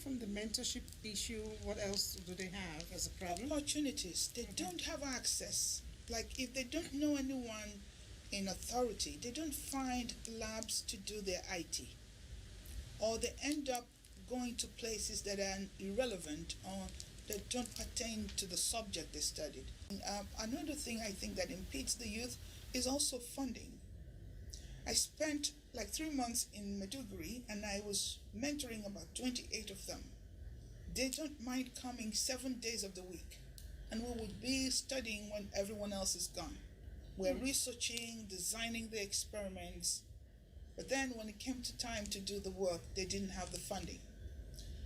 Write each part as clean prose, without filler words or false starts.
from the mentorship issue, what else do they have as a problem? Opportunities. They don't have access. Like if they don't know anyone in authority, they don't find labs to do their IT. Or they end up going to places that are irrelevant or that don't pertain to the subject they studied. Another thing I think that impedes the youth is also funding. I spent like 3 months in Maiduguri and I was mentoring about 28 of them. They don't mind coming 7 days of the week, and we would be studying when everyone else is gone. We're researching, designing the experiments, but then when it came to time to do the work, they didn't have the funding.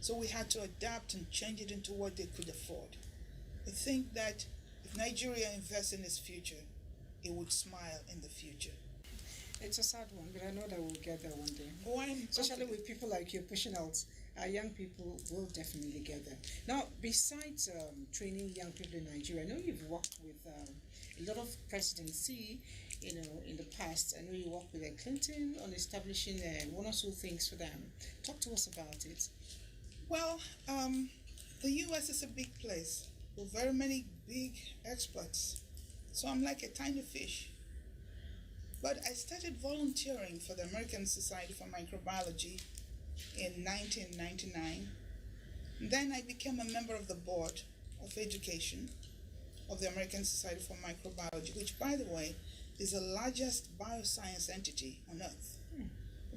So we had to adapt and change it into what they could afford. I think that if Nigeria invests in its future, it would smile in the future. It's a sad one, but I know that we'll get there one day. Especially with people like you pushing out, young people will definitely get there. Now, besides training young people in Nigeria, I know you've worked with a lot of presidency, in the past. I know you worked with Clinton on establishing one or two things for them. Talk to us about it. Well, the U.S. is a big place with very many big experts. So I'm like a tiny fish. But I started volunteering for the American Society for Microbiology in 1999. Then I became a member of the board of education of the American Society for Microbiology, which, by the way, is the largest bioscience entity on earth.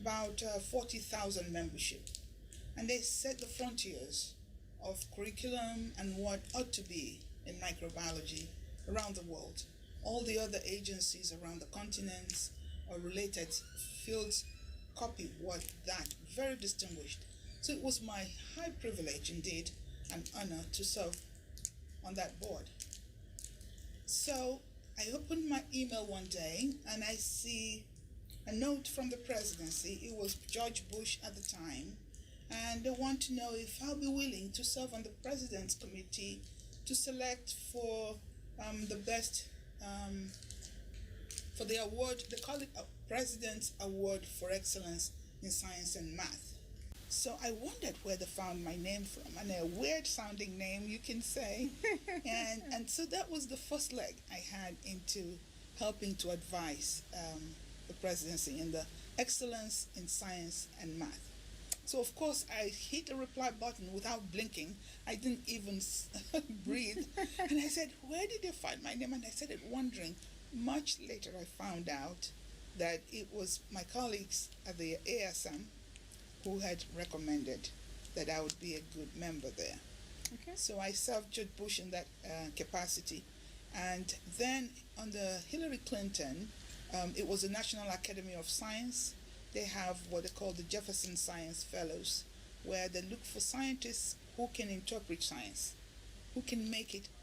About 40,000 membership. And they set the frontiers of curriculum and what ought to be in microbiology around the world. All the other agencies around the continents or related fields copy what that, very distinguished. So it was my high privilege indeed, and honor to serve on that board. So I opened my email one day and I see a note from the presidency. It was George Bush at the time, and they want to know if I'll be willing to serve on the president's committee to select for the best, for the award. They call it a President's Award for Excellence in Science and Math. So I wondered where they found my name from, and a weird sounding name, you can say. and so that was the first leg I had into helping to advise the presidency in the excellence in science and math. So of course I hit the reply button without blinking. I didn't even breathe. And I said, where did they find my name? And I started wondering. Much later I found out that it was my colleagues at the ASM who had recommended that I would be a good member there. Okay. So I served George Bush in that capacity. And then under Hillary Clinton, it was the National Academy of Science. They have what they call the Jefferson Science Fellows, where they look for scientists who can interpret science, who can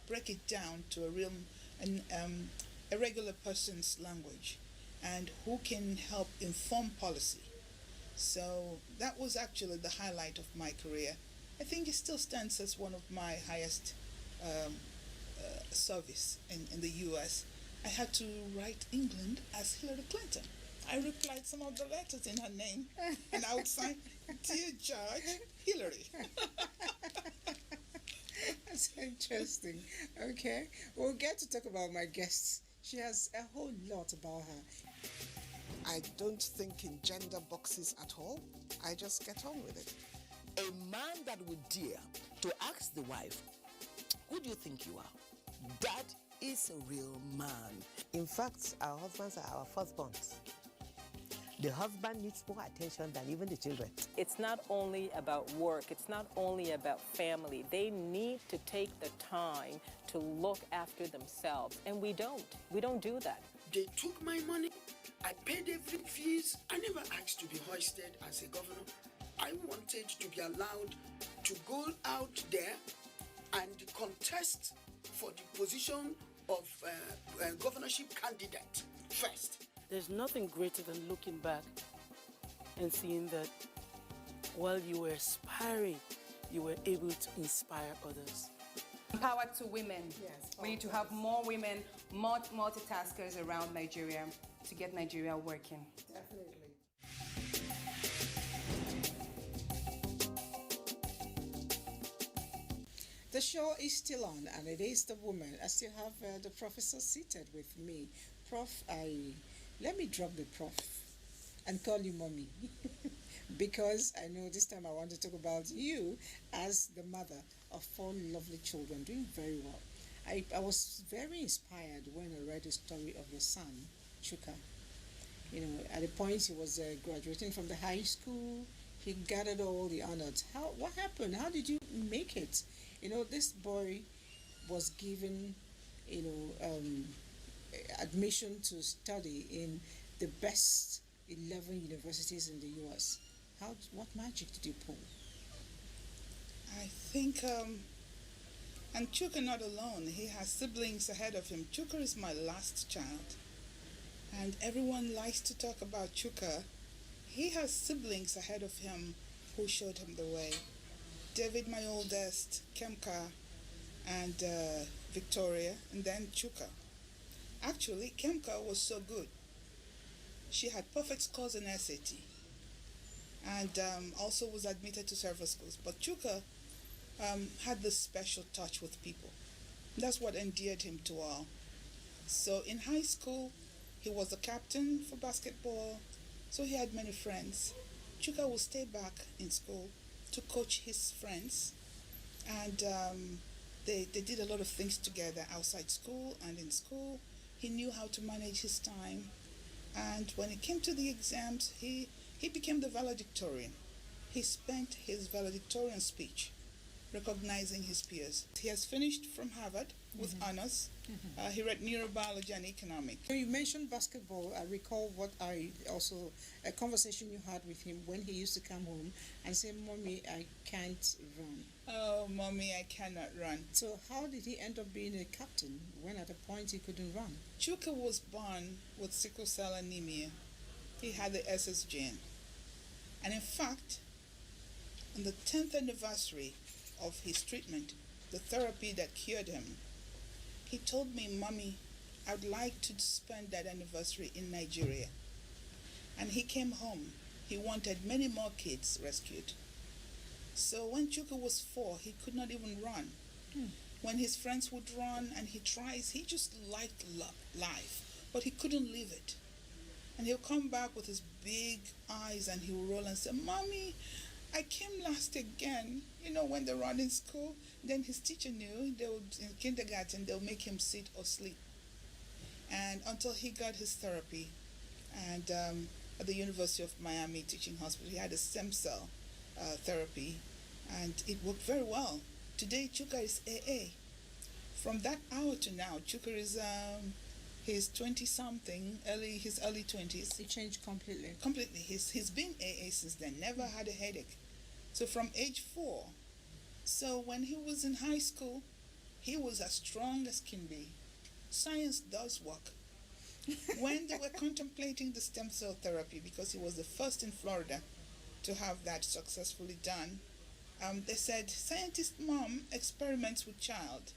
break it down to a regular person's language, and who can help inform policy. So that was actually the highlight of my career. I think it still stands as one of my highest service in the U.S. I had to write England as Hillary Clinton. I replied some of the letters in her name, and I would sign, Dear George, Hillary. That's interesting. Okay, we'll get to talk about my guests. She has a whole lot about her. I don't think in gender boxes at all. I just get on with it. A man that would dare to ask the wife, who do you think you are? That is a real man. In fact, our husbands are our firstborns. The husband needs more attention than even the children. It's not only about work, it's not only about family. They need to take the time to look after themselves, and we don't. We don't do that. They took my money. I paid every fees. I never asked to be hoisted as a governor. I wanted to be allowed to go out there and contest for the position of governorship candidate first. There's nothing greater than looking back and seeing that while you were aspiring, you were able to inspire others. Power to women. Yes, we need to have more women, more multitaskers around Nigeria to get Nigeria working. Definitely. The show is still on, and it is the woman. I still have the professor seated with me. Prof, let me drop the prof and call you mommy. Because I know this time I want to talk about you as the mother of 4 lovely children doing very well. I was very inspired when I read the story of your son, Chuka. You know, at the point he was graduating from the high school, he gathered all the honors. What happened? How did you make it? You know, this boy was given, you know, admission to study in the best 11 universities in the U.S. What magic did you pull? I think, and Chuka not alone. He has siblings ahead of him. Chuka is my last child. And everyone likes to talk about Chuka. He has siblings ahead of him who showed him the way. David, my oldest, Kemka, and Victoria, and then Chuka. Actually, Kemka was so good. She had perfect scores in SAT and also was admitted to several schools. But Chuka had this special touch with people. That's what endeared him to all. So in high school, he was the captain for basketball, so he had many friends. Chuka would stay back in school to coach his friends, and they did a lot of things together outside school and in school. He knew how to manage his time, and when it came to the exams, he became the valedictorian. He spent his valedictorian speech recognizing his peers. He has finished from Harvard with honors. He read neurobiology and economics. You mentioned basketball. I recall a conversation you had with him when he used to come home and say, "Mommy, I can't run." Oh, Mommy, I cannot run. So how did he end up being a captain when at a point he couldn't run? Chuka was born with sickle cell anemia. He had the SS gene. And in fact, on the 10th anniversary of his treatment, the therapy that cured him, he told me, "Mommy, I'd like to spend that anniversary in Nigeria." And he came home. He wanted many more kids rescued. So when Chuka was 4, he could not even run. When his friends would run and he tries, he just liked life, but he couldn't live it. And he'll come back with his big eyes and he'll roll and say, "Mommy, I came last again." You know, when they run in school, then his teacher knew, in kindergarten, they'll make him sit or sleep. And until he got his therapy, and at the University of Miami Teaching Hospital, he had a stem cell therapy, and it worked very well. Today, Chuka is AA. From that hour to now, Chuka is he's 20-something, his early 20s. He changed completely. Completely. He's been AA since then, never had a headache. So from age 4. So when he was in high school, he was as strong as can be. Science does work. When they were contemplating the stem cell therapy, because he was the first in Florida to have that successfully done, they said, "Scientist mom experiments with child."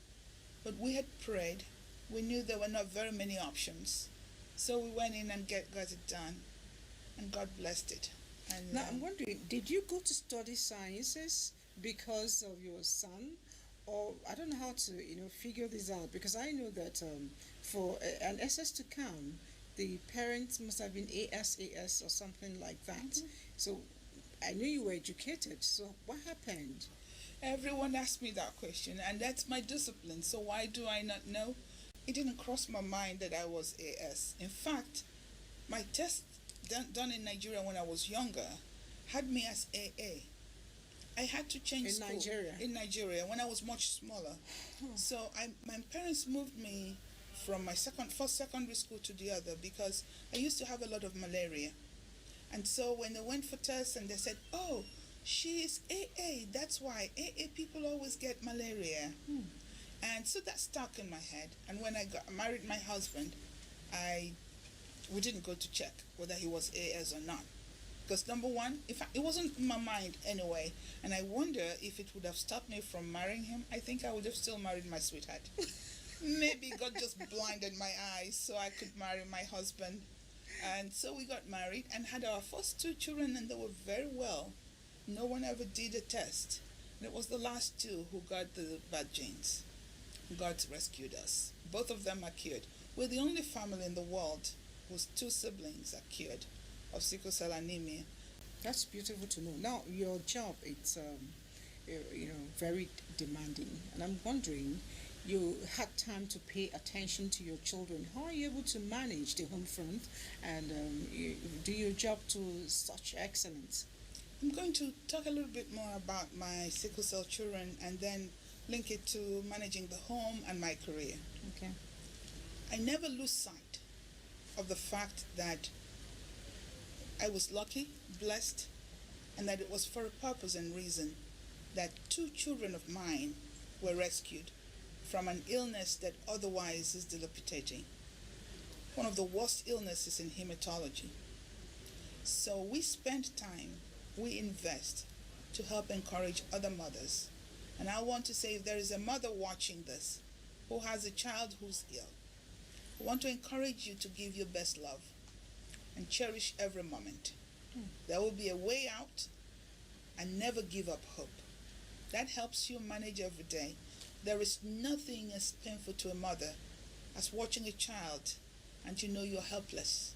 But we had prayed. We knew there were not very many options. So we went in and got it done. And God blessed it. And now I'm wondering, did you go to study sciences because of your son? Or I don't know how to, figure this out, because I know that for an SS to come, the parents must have been ASAS or something like that. So I knew you were educated. So what happened? Everyone asks me that question, and that's my discipline. So why do I not know? It didn't cross my mind that I was AS. In fact, my test done in Nigeria when I was younger had me as AA. I had to change school. In Nigeria, when I was much smaller. So my parents moved me from my first secondary school to the other because I used to have a lot of malaria. And so when they went for tests and they said, "Oh, she is AA, that's why AA people always get malaria." And so that stuck in my head. And when I married my husband, we didn't go to check whether he was AS or not. Because number one, in fact, it wasn't in my mind anyway. And I wonder if it would have stopped me from marrying him. I think I would have still married my sweetheart. Maybe God just blinded my eyes so I could marry my husband. And so we got married and had our first 2 children, and they were very well. No one ever did a test. And it was the last two who got the bad genes. God rescued us. Both of them are cured. We're the only family in the world whose two siblings are cured of sickle cell anemia. That's beautiful to know. Now, your job, it's very demanding, and I'm wondering, you had time to pay attention to your children. How are you able to manage the home front and you do your job to such excellence? I'm going to talk a little bit more about my sickle cell children and then link it to managing the home and my career. Okay. I never lose sight of the fact that I was lucky, blessed, and that it was for a purpose and reason that two children of mine were rescued from an illness that otherwise is debilitating. One of the worst illnesses in hematology. So we spend time, we invest to help encourage other mothers. And I want to say, if there is a mother watching this who has a child who's ill, I want to encourage you to give your best love and cherish every moment. There will be a way out, and never give up hope. That helps you manage every day. There is nothing as painful to a mother as watching a child and you know you're helpless.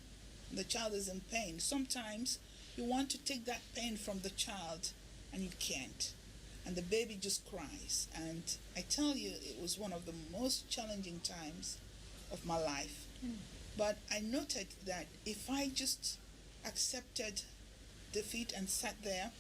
The child is in pain. Sometimes you want to take that pain from the child and you can't. And the baby just cries. And I tell you, it was one of the most challenging times of my life. But I noted that if I just accepted defeat and sat there,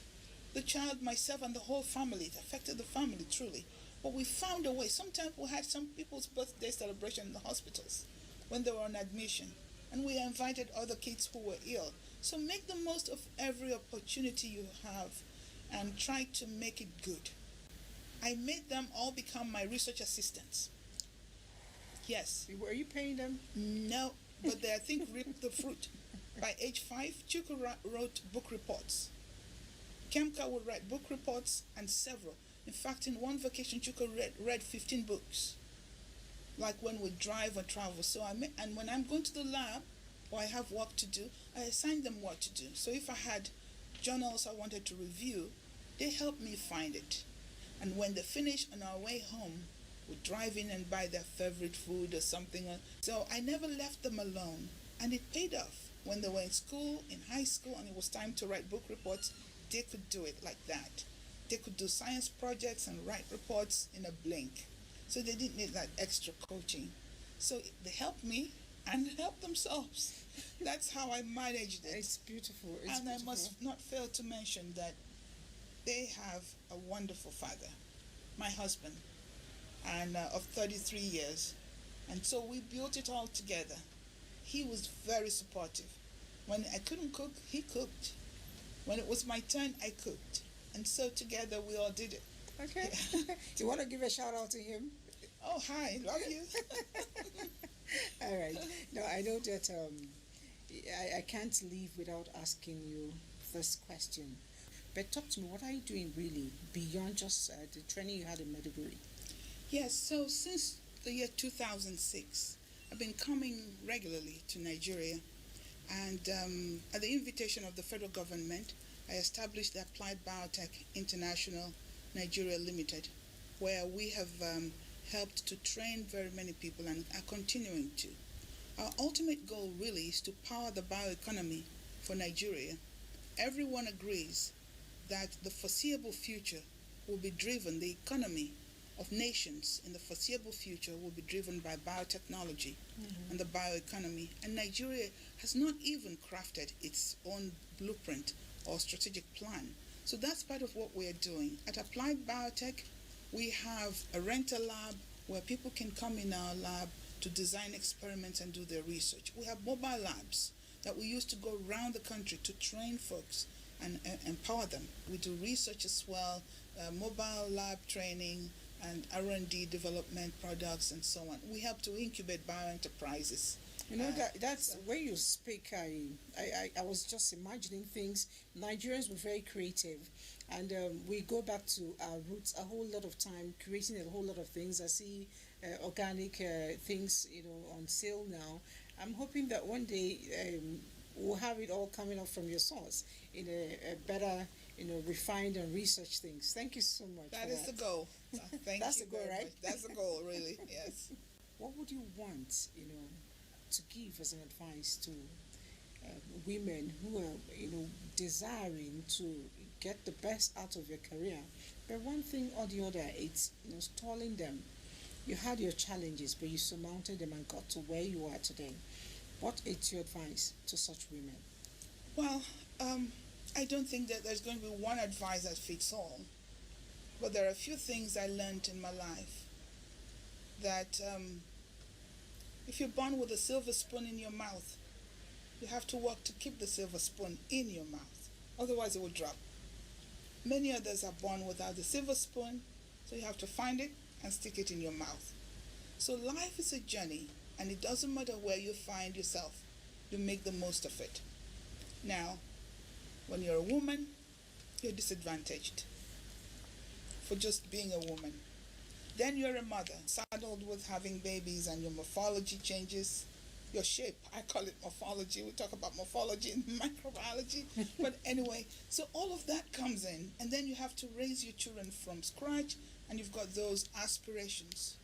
the child, myself, and the whole family, it affected the family truly. But we found a way. Sometimes we had some people's birthday celebration in the hospitals when they were on admission. And we invited other kids who were ill. So make the most of every opportunity you have and try to make it good. I made them all become my research assistants. Yes. Were you paying them? No, but they, I think, reaped the fruit. By age 5, Chuka wrote book reports. Kemka would write book reports and several. In fact, in one vacation, Chuka read 15 books, like when we drive or travel. So and when I'm going to the lab or I have work to do, I assign them what to do. So if I had journals I wanted to review, they helped me find it. And when they finish on our way home, we drive in and buy their favorite food or something. So I never left them alone. And it paid off. When they were in school, in high school, and it was time to write book reports, they could do it like that. They could do science projects and write reports in a blink. So they didn't need that extra coaching. So they helped me and helped themselves. That's how I managed it. It's beautiful. I must not fail to mention that they have a wonderful father, my husband, and of 33 years. And so we built it all together. He was very supportive. When I couldn't cook, he cooked. When it was my turn, I cooked. And so together we all did it. Okay. Yeah. Do you want to give a shout out to him? Oh, hi, love you. All right. No, I know that I can't leave without asking you this question. But talk to me, what are you doing really beyond just the training you had in Maiduguri? Yes, so since the year 2006, I've been coming regularly to Nigeria, and at the invitation of the federal government, I established the Applied Biotech International Nigeria Limited, where we have helped to train very many people and are continuing to. Our ultimate goal really is to power the bioeconomy for Nigeria. Everyone agrees that the foreseeable future will be driven, the economy of nations in the foreseeable future will be driven by biotechnology and the bioeconomy. And Nigeria has not even crafted its own blueprint or strategic plan. So that's part of what we're doing. At Applied Biotech, we have a rental lab where people can come in our lab to design experiments and do their research. We have mobile labs that we use to go around the country to train folks and empower them. We do research as well, mobile lab training, and R&D development products and so on. We help to incubate bioenterprises. You know, that's where you speak. I was just imagining things. Nigerians were very creative, and we go back to our roots a whole lot of time, creating a whole lot of things. I see organic things, on sale now. I'm hoping that one day we'll have it all coming up from your source in a better, refine and research things. Thank you so much. That is the goal. Thank That's you the goal, very right? much. That's the goal, really. Yes. What would you want, to give as an advice to women who are, desiring to get the best out of your career, but one thing or the other, it's, stalling them. You had your challenges, but you surmounted them and got to where you are today. What is your advice to such women? Well, I don't think that there's going to be one advice that fits all, but there are a few things I learned in my life that if you're born with a silver spoon in your mouth, you have to work to keep the silver spoon in your mouth. Otherwise, it will drop. Many others are born without the silver spoon, so you have to find it and stick it in your mouth. So life is a journey, and it doesn't matter where you find yourself, you make the most of it. Now, when you're a woman, you're disadvantaged for just being a woman. Then you're a mother, saddled with having babies, and your morphology changes. Your shape, I call it morphology. We talk about morphology in microbiology. But anyway, so all of that comes in, and then you have to raise your children from scratch, and you've got those aspirations.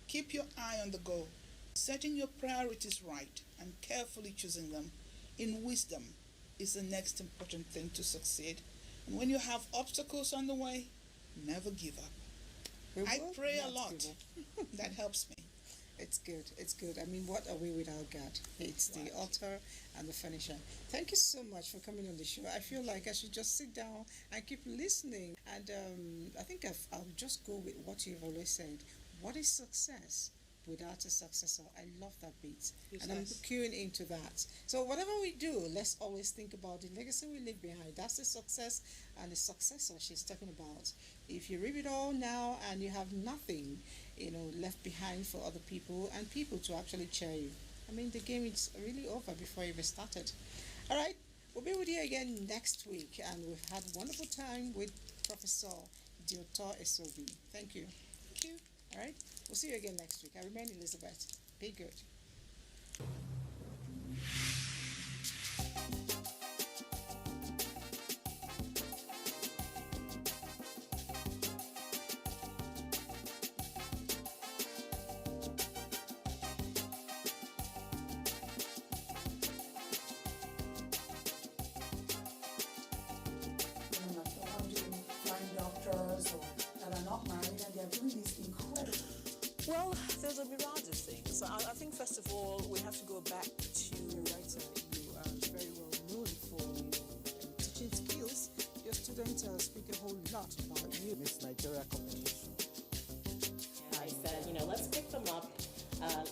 Keep your eye on the goal, setting your priorities right and carefully choosing them in wisdom is the next important thing to succeed. And when you have obstacles on the way, never give up. I pray a lot. That helps me. It's good. It's good. I mean, what are we without God? It's the author and the finisher. Thank you so much for coming on the show. I feel like I should just sit down and keep listening. And I think I'll just go with what you've always said. What is success without a successor? I love that bit. Yes, and I'm queuing into that. So whatever we do, let's always think about the legacy we leave behind. That's the success and the successor she's talking about. If you read it all now and you have nothing, left behind for other people and people to actually cheer you, I mean, the game is really over before you even started. All right, we'll be with you again next week, and we've had a wonderful time with Professor Dr. Esobi. Thank you. Thank you. All right, we'll see you again next week. I remain Elizabeth. Be good. Well, there's a myriad of things. I think, first of all, we have to go back to the writer. You are very well known for your teaching skills. Your students speak a whole lot about you. Miss Nigeria competition. I said, let's pick them up,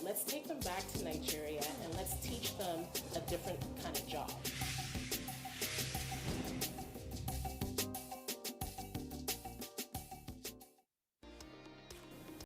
let's take them back to Nigeria, and let's teach them a different